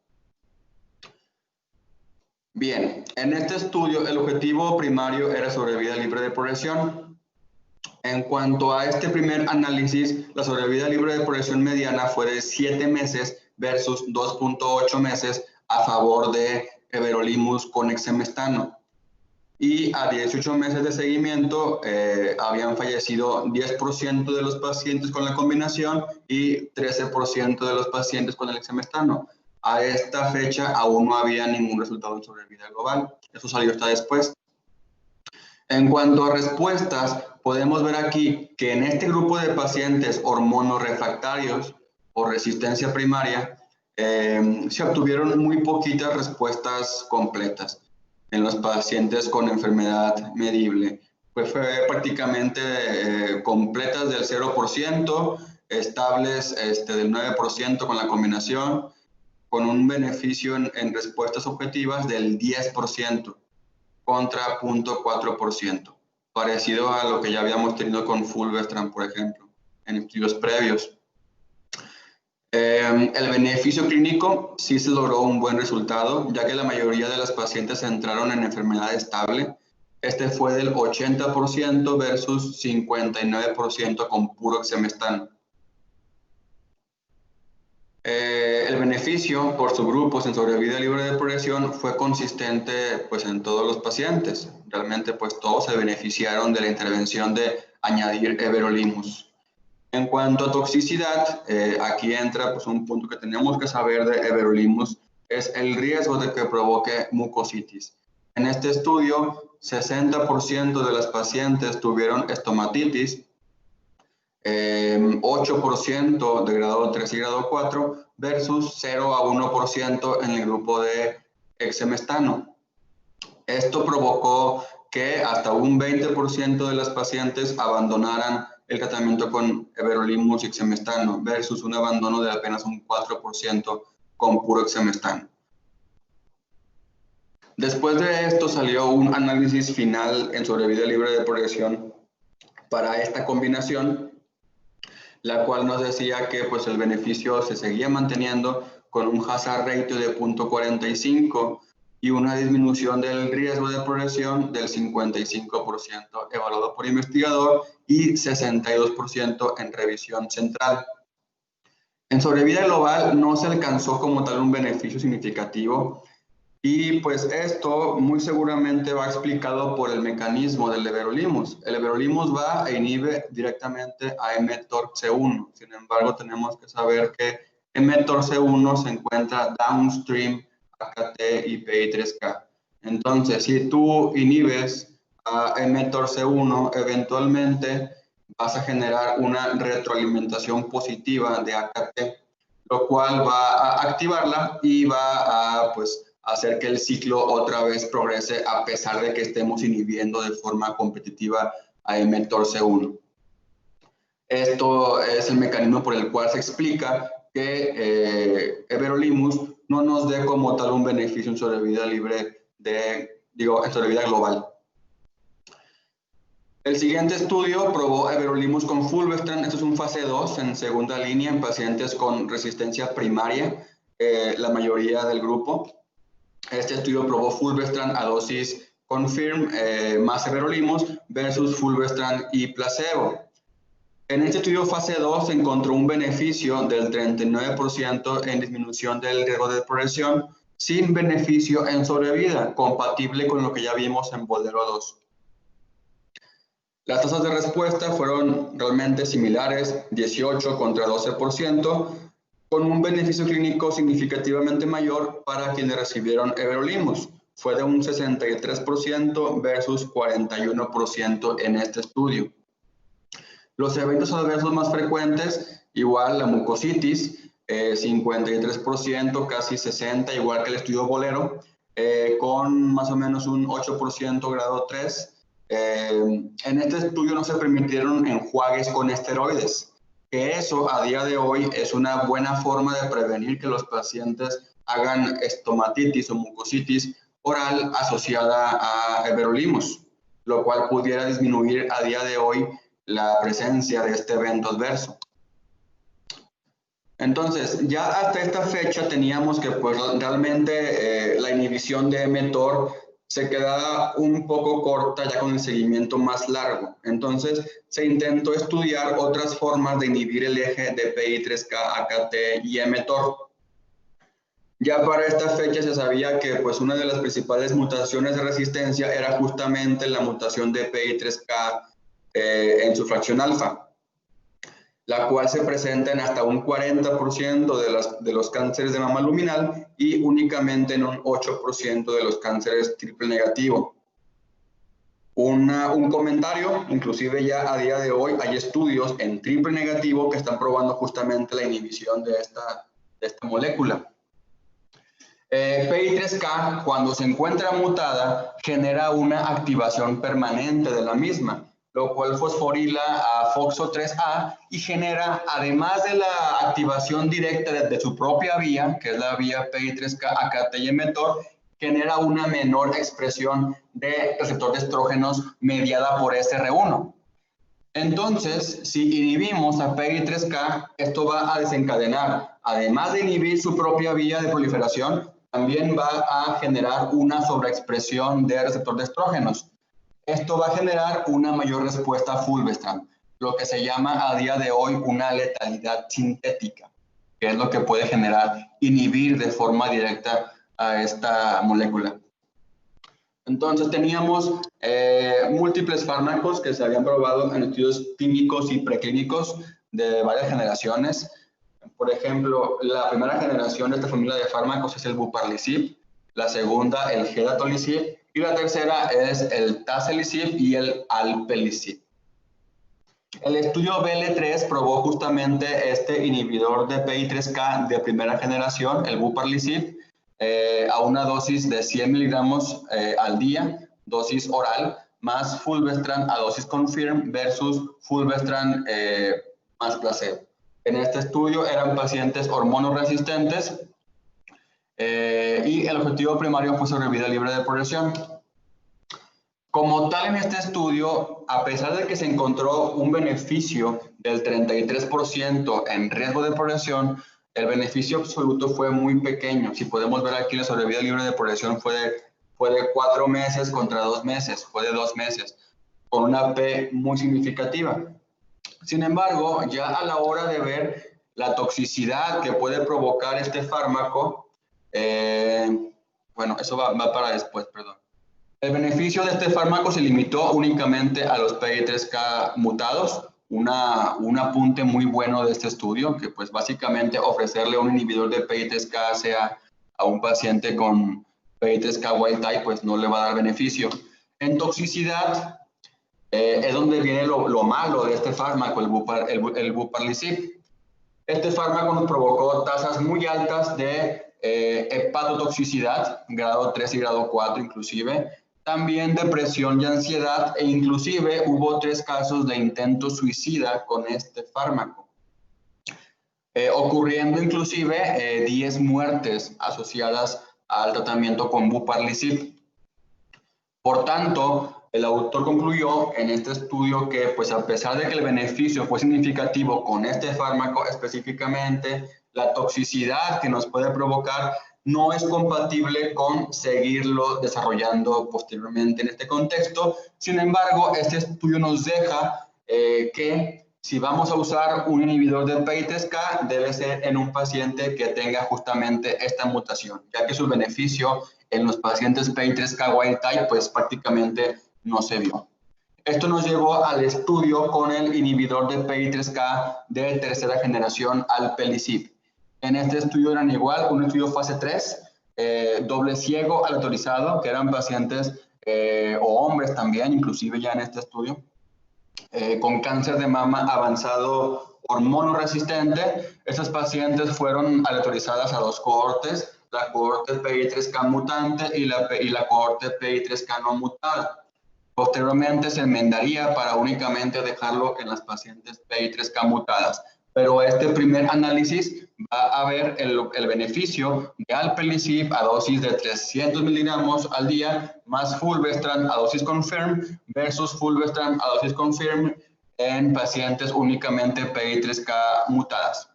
Bien, en este estudio el objetivo primario era sobrevida libre de progresión. En cuanto a este primer análisis, la sobrevida libre de progresión mediana fue de 7 meses versus 2.8 meses a favor de everolimus con exemestano. Y a 18 meses de seguimiento habían fallecido 10% de los pacientes con la combinación y 13% de los pacientes con el exemestano. A esta fecha aún no había ningún resultado en sobrevida global. Eso salió hasta después. En cuanto a respuestas, podemos ver aquí que en este grupo de pacientes hormonorefractarios o resistencia primaria, se obtuvieron muy poquitas respuestas completas en los pacientes con enfermedad medible. Pues fue prácticamente completas del 0%, estables del 9% con la combinación, con un beneficio en respuestas objetivas del 10% contra 0.4%, parecido a lo que ya habíamos tenido con fulvestrant, por ejemplo, en estudios previos. El beneficio clínico sí se logró un buen resultado, ya que la mayoría de las pacientes entraron en enfermedad estable. Este fue del 80% versus 59% con puro exemestano. El beneficio por subgrupos en sobrevida libre de progresión fue consistente pues, en todos los pacientes. Realmente pues, todos se beneficiaron de la intervención de añadir everolimus. En cuanto a toxicidad, aquí entra pues, un punto que tenemos que saber de everolimus, es el riesgo de que provoque mucositis. En este estudio, 60% de las pacientes tuvieron estomatitis, 8% de grado 3 y grado 4 versus 0 a 1% en el grupo de exemestano. Esto provocó que hasta un 20% de las pacientes abandonaran el tratamiento con everolimus y exemestano versus un abandono de apenas un 4% con puro exemestano. Después de esto salió un análisis final en sobrevida libre de progresión para esta combinación, la cual nos decía que pues, el beneficio se seguía manteniendo con un hazard ratio de 0.45 y una disminución del riesgo de progresión del 55% evaluado por investigador y 62% en revisión central. En sobrevida global no se alcanzó como tal un beneficio significativo y pues esto muy seguramente va explicado por el mecanismo del everolimus. El everolimus va e inhibe directamente a mTORC1. Sin embargo, tenemos que saber que mTORC1 se encuentra downstream AKT y PI3K. Entonces, si tú inhibes a mTORC1, eventualmente vas a generar una retroalimentación positiva de AKT, lo cual va a activarla y va a pues, hacer que el ciclo otra vez progrese a pesar de que estemos inhibiendo de forma competitiva a mTORC1. Esto es el mecanismo por el cual se explica que everolimus no nos dé como tal un beneficio en sobrevida libre en sobrevida global. El siguiente estudio probó everolimus con fulvestrant. Esto es un fase 2 en segunda línea en pacientes con resistencia primaria, la mayoría del grupo. Este estudio probó fulvestrant a dosis confirm más everolimus versus fulvestrant y placebo. En este estudio fase 2 se encontró un beneficio del 39% en disminución del riesgo de progresión sin beneficio en sobrevida, compatible con lo que ya vimos en Bolero 2. Las tasas de respuesta fueron realmente similares, 18 contra 12%, con un beneficio clínico significativamente mayor para quienes recibieron everolimus. Fue de un 63% versus 41% en este estudio. Los eventos adversos más frecuentes, igual la mucositis, 53%, casi 60%, igual que el estudio Bolero, con más o menos un 8% grado 3. En este estudio no se permitieron enjuagues con esteroides, que eso a día de hoy es una buena forma de prevenir que los pacientes hagan estomatitis o mucositis oral asociada a everolimus, lo cual pudiera disminuir a día de hoy la presencia de este evento adverso. Entonces, ya hasta esta fecha teníamos que pues, realmente la inhibición de mTOR se quedaba un poco corta ya con el seguimiento más largo. Entonces, se intentó estudiar otras formas de inhibir el eje de PI3K, AKT y mTOR. Ya para esta fecha se sabía que pues, una de las principales mutaciones de resistencia era justamente la mutación de PI3K en su fracción alfa, la cual se presenta en hasta un 40% de los cánceres de mama luminal y únicamente en un 8% de los cánceres triple negativo. Un comentario, inclusive ya a día de hoy hay estudios en triple negativo que están probando justamente la inhibición de esta molécula. PI3K, cuando se encuentra mutada, genera una activación permanente de la misma, lo cual fosforila a FOXO3A y genera, además de la activación directa de su propia vía, que es la vía PI3K, AKT y mTOR, genera una menor expresión de receptor de estrógenos mediada por SR1. Entonces, si inhibimos a PI3K, esto va a desencadenar, además de inhibir su propia vía de proliferación, también va a generar una sobreexpresión de receptor de estrógenos. Esto va a generar una mayor respuesta a fulvestrant, lo que se llama a día de hoy una letalidad sintética, que es lo que puede generar inhibir de forma directa a esta molécula. Entonces teníamos múltiples fármacos que se habían probado en estudios clínicos y preclínicos de varias generaciones. Por ejemplo, la primera generación de esta familia de fármacos es el buparlisib, la segunda el gedatolisib y la tercera es el tazelisib y el alpelisib. El estudio BL3 probó justamente este inhibidor de PI3K de primera generación, el buparlisib, a una dosis de 100 miligramos al día, dosis oral, más fulvestrant a dosis confirm versus fulvestrant más placebo. En este estudio eran pacientes hormonoresistentes y el objetivo primario fue sobrevida libre de progresión. Como tal, en este estudio, a pesar de que se encontró un beneficio del 33% en riesgo de progresión, el beneficio absoluto fue muy pequeño. Si podemos ver aquí, la sobrevida libre de progresión fue de 4 meses contra 2 meses, fue de 2 meses, con una P muy significativa. Sin embargo, ya a la hora de ver la toxicidad que puede provocar este fármaco, bueno, eso va para después, perdón. El beneficio de este fármaco se limitó únicamente a los PI3K mutados, un apunte muy bueno de este estudio, que pues básicamente ofrecerle un inhibidor de PI3K sea a un paciente con PI3K wild type, pues no le va a dar beneficio. En toxicidad es donde viene lo malo de este fármaco, el buparlisib. Este fármaco nos provocó tasas muy altas de hepatotoxicidad, grado 3 y grado 4 inclusive, también depresión y ansiedad, e inclusive hubo 3 casos de intento suicida con este fármaco, ocurriendo inclusive 10 muertes asociadas al tratamiento con buparlisib. Por tanto, el autor concluyó en este estudio que, pues, a pesar de que el beneficio fue significativo con este fármaco específicamente, la toxicidad que nos puede provocar no es compatible con seguirlo desarrollando posteriormente en este contexto. Sin embargo, este estudio nos deja que si vamos a usar un inhibidor de PI3K, debe ser en un paciente que tenga justamente esta mutación, ya que su beneficio en los pacientes PI3K wild type, pues prácticamente no se vio. Esto nos llevó al estudio con el inhibidor de PI3K de tercera generación, alpelisib. En este estudio eran igual, un estudio fase 3, doble ciego aleatorizado, que eran pacientes o hombres también, inclusive ya en este estudio, con cáncer de mama avanzado hormonoresistente. Estas pacientes fueron aleatorizadas a 2 cohortes, la cohorte PI3K mutante y la cohorte PI3K no mutada. Posteriormente se enmendaría para únicamente dejarlo en las pacientes PI3K mutadas. Pero este primer análisis va a ver el beneficio de alpelisib a dosis de 300 miligramos al día más fulvestrant a dosis confirm versus fulvestrant a dosis confirm en pacientes únicamente PI3K mutadas.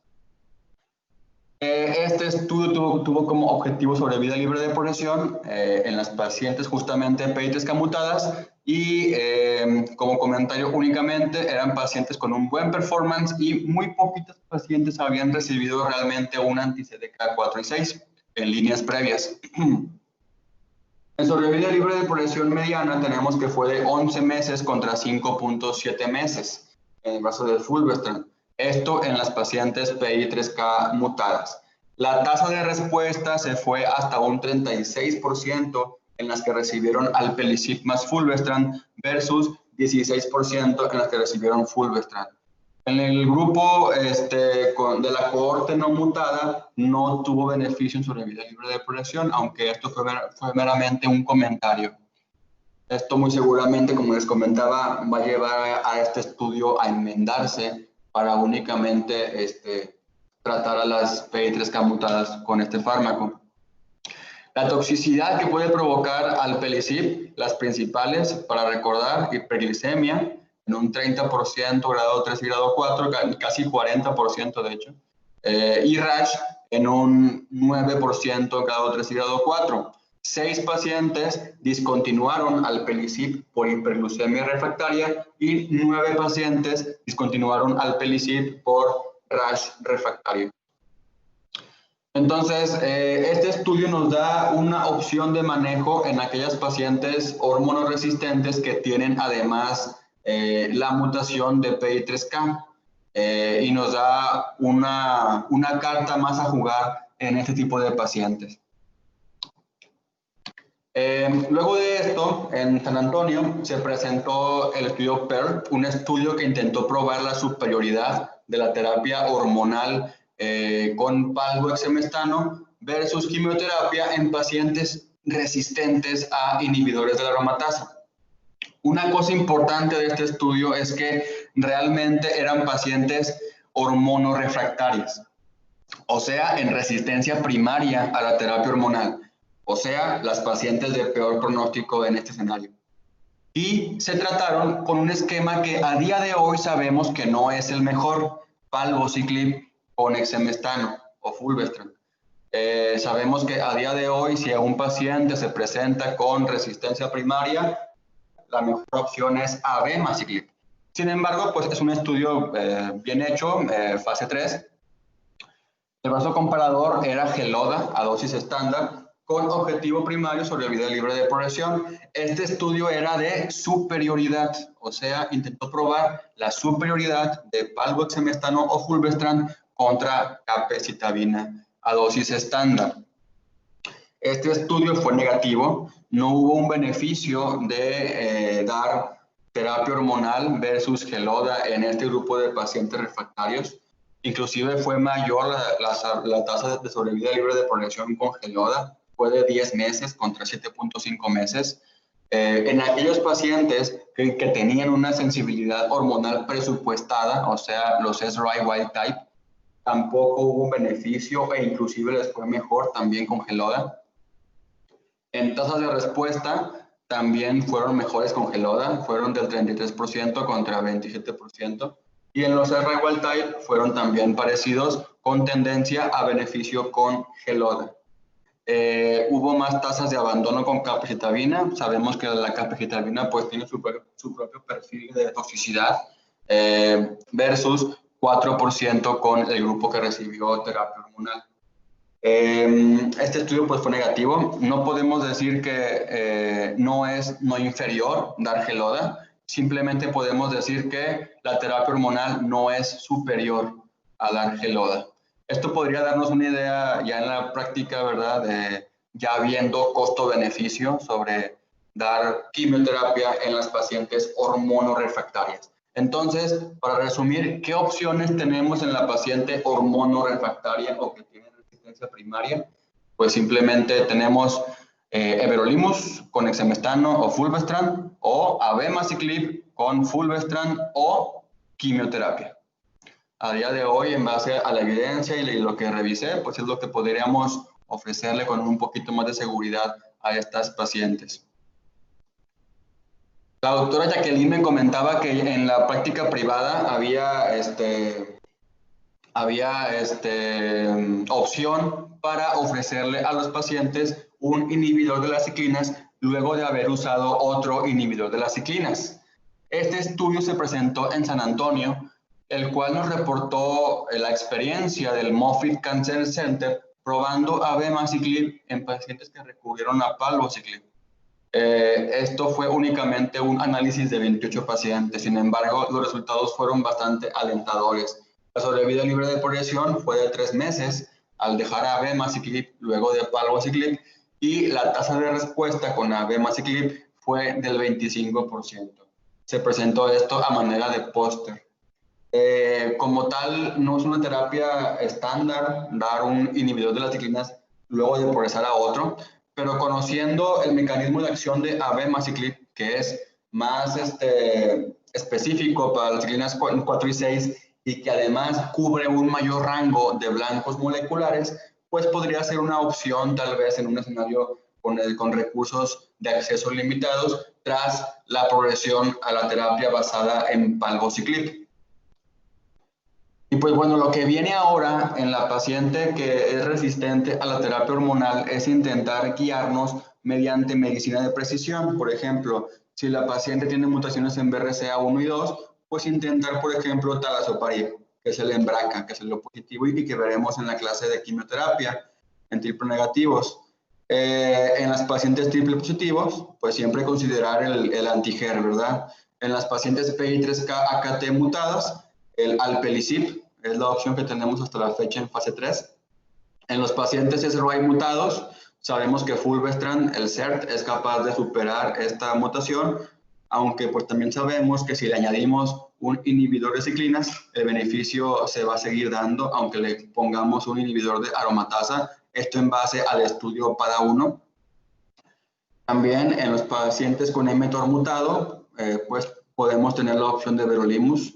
Este estudio tuvo como objetivo sobrevida libre de progresión en las pacientes justamente PI3K mutadas y como comentario únicamente eran pacientes con un buen performance y muy poquitos pacientes habían recibido realmente un anti-CDK4 y 6 en líneas previas. En sobrevida libre de progresión mediana tenemos que fue de 11 meses contra 5.7 meses en el caso de fulvestrant. Esto en las pacientes PI3K mutadas. La tasa de respuesta se fue hasta un 36% en las que recibieron alpelisib más fulvestrant versus 16% en las que recibieron fulvestrant. En el grupo de la cohorte no mutada no tuvo beneficio en sobrevida libre de progresión, aunque esto fue meramente un comentario. Esto muy seguramente, como les comentaba, va a llevar a este estudio a enmendarse para únicamente tratar a las PI3K mutadas con este fármaco. La toxicidad que puede provocar alpelisib, las principales, para recordar, hiperglicemia, en un 30%, grado 3 y grado 4, casi 40% de hecho, y rash en un 9%, grado 3 y grado 4. 6 pacientes discontinuaron alpelisib por hiperglucemia refractaria y 9 pacientes discontinuaron alpelisib por rash refractario. Entonces, este estudio nos da una opción de manejo en aquellas pacientes hormonoresistentes que tienen además la mutación de PI3K y nos da una carta más a jugar en este tipo de pacientes. Luego de esto, en San Antonio se presentó el estudio PEAR, un estudio que intentó probar la superioridad de la terapia hormonal con palbo-exemestano versus quimioterapia en pacientes resistentes a inhibidores de la aromatasa. Una cosa importante de este estudio es que realmente eran pacientes hormonorefractarios, o sea, en resistencia primaria a la terapia hormonal. O sea, las pacientes de peor pronóstico en este escenario. Y se trataron con un esquema que a día de hoy sabemos que no es el mejor, palbociclib con exemestano o fulvestrant. Sabemos que a día de hoy, si un paciente se presenta con resistencia primaria, la mejor opción es abemaciclib. Sin embargo, pues es un estudio bien hecho, fase 3. El brazo comparador era Geloda a dosis estándar, con objetivo primario sobrevida libre de progresión. Este estudio era de superioridad, o sea, intentó probar la superioridad de palbo-exemestano o fulvestrant contra capecitabina a dosis estándar. Este estudio fue negativo, no hubo un beneficio de dar terapia hormonal versus Geloda en este grupo de pacientes refractarios. Inclusive fue mayor la tasa de sobrevida libre de progresión con Geloda, fue de 10 meses contra 7.5 meses. En aquellos pacientes que tenían una sensibilidad hormonal presupuestada, o sea, los SRI wild type, tampoco hubo un beneficio e inclusive les fue mejor también con Geloda. En tasas de respuesta también fueron mejores con Geloda, fueron del 33% contra 27%. Y en los SRI wild type fueron también parecidos con tendencia a beneficio con Geloda. Hubo más tasas de abandono con capecitabina. Sabemos que la capecitabina pues tiene su propio perfil de toxicidad versus 4% con el grupo que recibió terapia hormonal. Este estudio pues fue negativo. No podemos decir que no es no inferior dar Geloda. Simplemente podemos decir que la terapia hormonal no es superior a dar Geloda. Esto podría darnos una idea ya en la práctica, ¿verdad? Ya viendo costo-beneficio sobre dar quimioterapia en las pacientes hormonorefractarias. Entonces, para resumir, ¿qué opciones tenemos en la paciente hormonorefractaria o que tiene resistencia primaria? Pues simplemente tenemos everolimus con exemestano o fulvestrant o abemaciclib con fulvestrant o quimioterapia. A día de hoy, en base a la evidencia y lo que revisé, pues es lo que podríamos ofrecerle con un poquito más de seguridad a estas pacientes. La doctora Jacqueline me comentaba que en la práctica privada había había opción para ofrecerle a los pacientes un inhibidor de las ciclinas luego de haber usado otro inhibidor de las ciclinas. Este estudio se presentó en San Antonio, el cual nos reportó la experiencia del Moffitt Cancer Center probando abemaciclib en pacientes que recurrieron a palbociclib. Esto fue únicamente un análisis de 28 pacientes, sin embargo, los resultados fueron bastante alentadores. La sobrevida libre de progresión fue de 3 meses al dejar abemaciclib luego de palbociclib y la tasa de respuesta con abemaciclib fue del 25%. Se presentó esto a manera de póster. Como tal, no es una terapia estándar dar un inhibidor de las ciclinas luego de progresar a otro, pero conociendo el mecanismo de acción de abemaciclib, que es más específico para las ciclinas 4 y 6 y que además cubre un mayor rango de blancos moleculares, pues podría ser una opción tal vez en un escenario con recursos de acceso limitados tras la progresión a la terapia basada en palbociclib. Y pues bueno, lo que viene ahora en la paciente que es resistente a la terapia hormonal es intentar guiarnos mediante medicina de precisión. Por ejemplo, si la paciente tiene mutaciones en BRCA1 y 2, pues intentar, por ejemplo, talazoparib, que es el EMBRCA, que es el lo positivo y que veremos en la clase de quimioterapia en triple negativos. En las pacientes triple positivos, pues siempre considerar el anti-HER, ¿verdad? En las pacientes PI3K AKT mutadas, el alpelisib es la opción que tenemos hasta la fecha en fase 3. En los pacientes SRY mutados, sabemos que fulvestrant, el CERT, es capaz de superar esta mutación, aunque pues también sabemos que si le añadimos un inhibidor de ciclinas, el beneficio se va a seguir dando, aunque le pongamos un inhibidor de aromatasa, esto en base al estudio PADA1. También en los pacientes con mTOR mutado, pues podemos tener la opción de verolimus.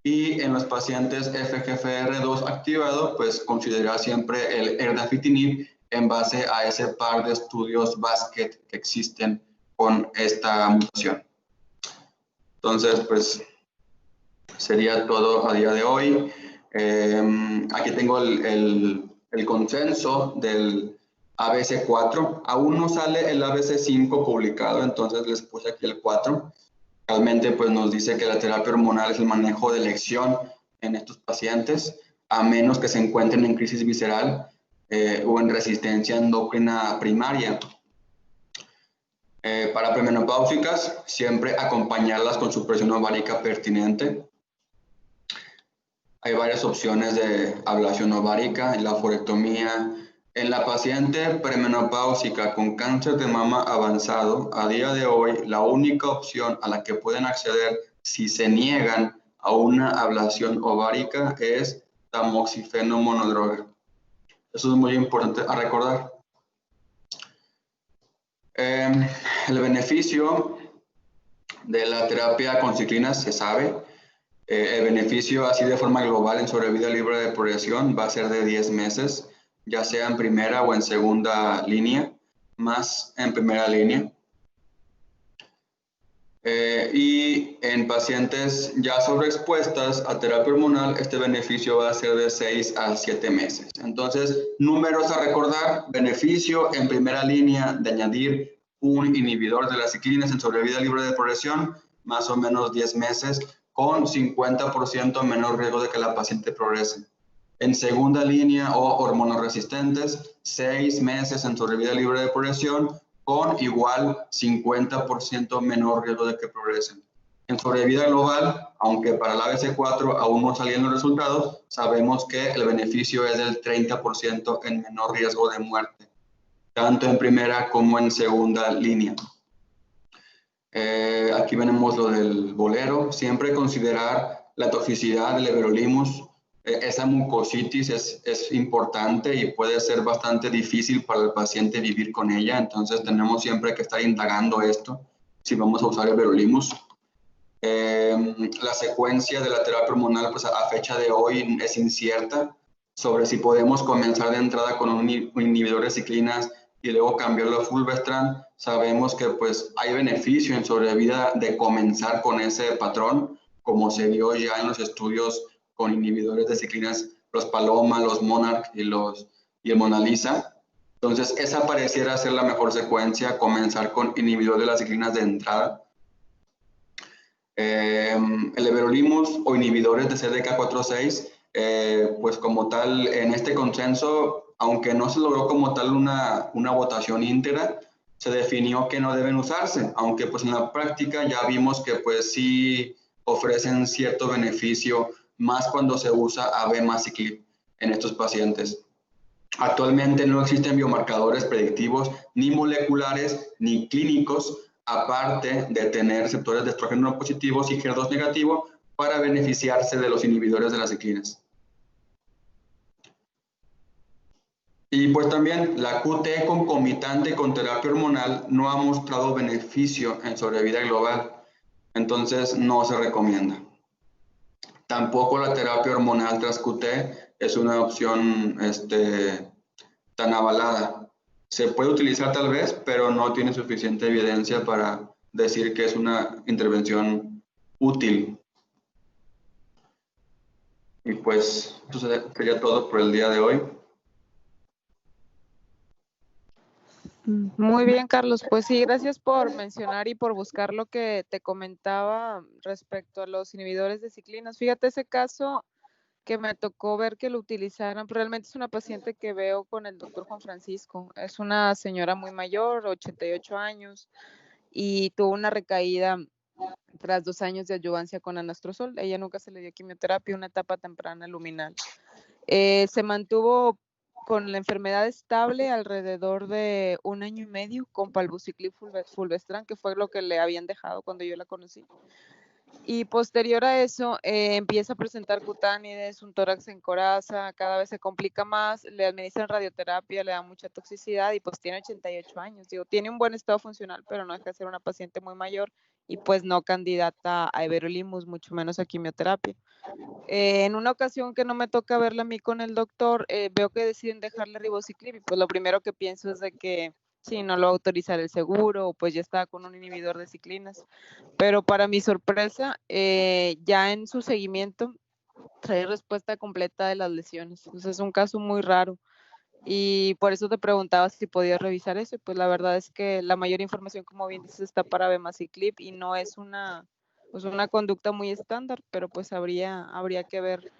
Y en los pacientes FGFR2 activado, pues considerar siempre el erdafitinib en base a ese par de estudios basket que existen con esta mutación. Entonces, pues sería todo a día de hoy. Aquí tengo el consenso del ABC4. Aún no sale el ABC5 publicado, entonces les puse aquí el 4. Realmente pues nos dice que la terapia hormonal es el manejo de elección en estos pacientes, a menos que se encuentren en crisis visceral o en resistencia endocrina primaria. Para premenopáusicas, siempre acompañarlas con su presión ovárica pertinente. Hay varias opciones de ablación ovárica, la forectomía. En la paciente premenopáusica con cáncer de mama avanzado, a día de hoy, la única opción a la que pueden acceder si se niegan a una ablación ovárica es tamoxifeno monodroga. Eso es muy importante a recordar. El beneficio de la terapia con ciclinas se sabe. El beneficio así de forma global en sobrevida libre de progresión va a ser de 10 meses. Ya sea en primera o en segunda línea, más en primera línea. Y en pacientes ya sobreexpuestas a terapia hormonal, este beneficio va a ser de 6 a 7 meses. Entonces, números a recordar: beneficio en primera línea de añadir un inhibidor de las ciclinas en sobrevida libre de progresión, más o menos 10 meses, con 50% menor riesgo de que la paciente progrese. En segunda línea o hormonoresistentes, 6 meses en sobrevida libre de progresión con igual 50% menor riesgo de que progresen. En sobrevida global, aunque para la ABC4 aún no salían los resultados, sabemos que el beneficio es del 30% en menor riesgo de muerte, tanto en primera como en segunda línea. Aquí vemos lo del bolero. Siempre considerar la toxicidad del everolimus. Esa mucositis es importante y puede ser bastante difícil para el paciente vivir con ella, entonces tenemos siempre que estar indagando esto si vamos a usar el everolimus. La secuencia de la terapia hormonal pues a fecha de hoy es incierta sobre si podemos comenzar de entrada con un inhibidor de ciclinas y luego cambiarlo a fulvestrant. Sabemos que pues hay beneficio en sobrevida de comenzar con ese patrón, como se vio ya en los estudios con inhibidores de ciclinas los Paloma, los Monarch y el Mona Lisa. Entonces, esa pareciera ser la mejor secuencia, comenzar con inhibidor de las ciclinas de entrada. El everolimus o inhibidores de CDK4/6, pues como tal, en este consenso, aunque no se logró como tal una votación íntegra, se definió que no deben usarse, aunque pues en la práctica ya vimos que pues sí ofrecen cierto beneficio, más cuando se usa abemaciclib en estos pacientes. Actualmente no existen biomarcadores predictivos ni moleculares ni clínicos, aparte de tener receptores de estrógeno positivos y HER2 negativo, para beneficiarse de los inhibidores de las ciclinas. Y pues también la QT concomitante con terapia hormonal no ha mostrado beneficio en sobrevida global, entonces no se recomienda. Tampoco la terapia hormonal tras QT es una opción tan avalada. Se puede utilizar tal vez, pero no tiene suficiente evidencia para decir que es una intervención útil. Y pues eso sería todo por el día de hoy. Muy bien, Carlos. Pues sí, gracias por mencionar y por buscar lo que te comentaba respecto a los inhibidores de ciclinas. Fíjate ese caso que me tocó ver que lo utilizaran. Realmente es una paciente que veo con el doctor Juan Francisco. Es una señora muy mayor, 88 años, y tuvo una recaída tras 2 años de adyuvancia con anastrozol. Ella nunca se le dio quimioterapia, una etapa temprana luminal. Se mantuvo con la enfermedad estable alrededor de 1 año y medio con palbociclib fulvestrant, que fue lo que le habían dejado cuando yo la conocí. Y posterior a eso empieza a presentar cutánides, un tórax en coraza, cada vez se complica más, le administran radioterapia, le da mucha toxicidad y pues tiene 88 años. Digo, tiene un buen estado funcional, pero no deja de ser una paciente muy mayor y pues no candidata a everolimus, mucho menos a quimioterapia. En una ocasión que no me toca verla a mí con el doctor, veo que deciden dejarle ribociclib y pues lo primero que pienso es de que sí, no lo va a autorizar el seguro o pues ya está con un inhibidor de ciclinas. Pero para mi sorpresa, ya en su seguimiento trae respuesta completa de las lesiones. Entonces es un caso muy raro. Y por eso te preguntaba si podías revisar eso. Pues la verdad es que la mayor información, como bien dices, está para abemaciclib y no es una conducta muy estándar, pero pues habría que ver.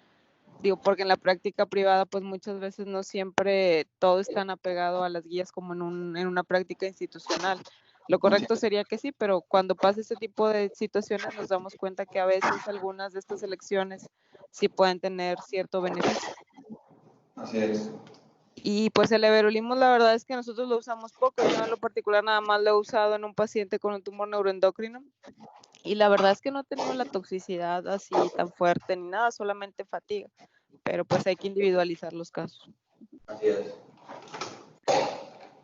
Digo, porque en la práctica privada, pues muchas veces no siempre todo es tan apegado a las guías como en una práctica institucional. Lo correcto sería que sí, pero cuando pasa este tipo de situaciones nos damos cuenta que a veces algunas de estas elecciones sí pueden tener cierto beneficio. Así es. Y pues el everolimus, la verdad es que nosotros lo usamos poco. Yo en lo particular nada más lo he usado en un paciente con un tumor neuroendocrino. Y la verdad es que no ha tenido la toxicidad así tan fuerte ni nada, solamente fatiga. Pero pues hay que individualizar los casos. Así es.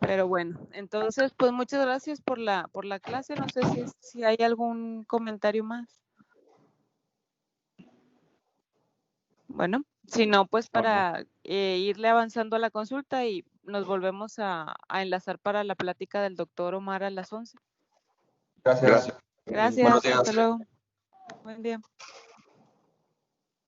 Pero bueno, entonces pues muchas gracias por la clase. No sé si hay algún comentario más. Bueno, si no, pues para irle avanzando a la consulta y nos volvemos a enlazar para la plática del doctor Omar a las 11. Gracias. Gracias, Buenos días. hasta luego. Buen día.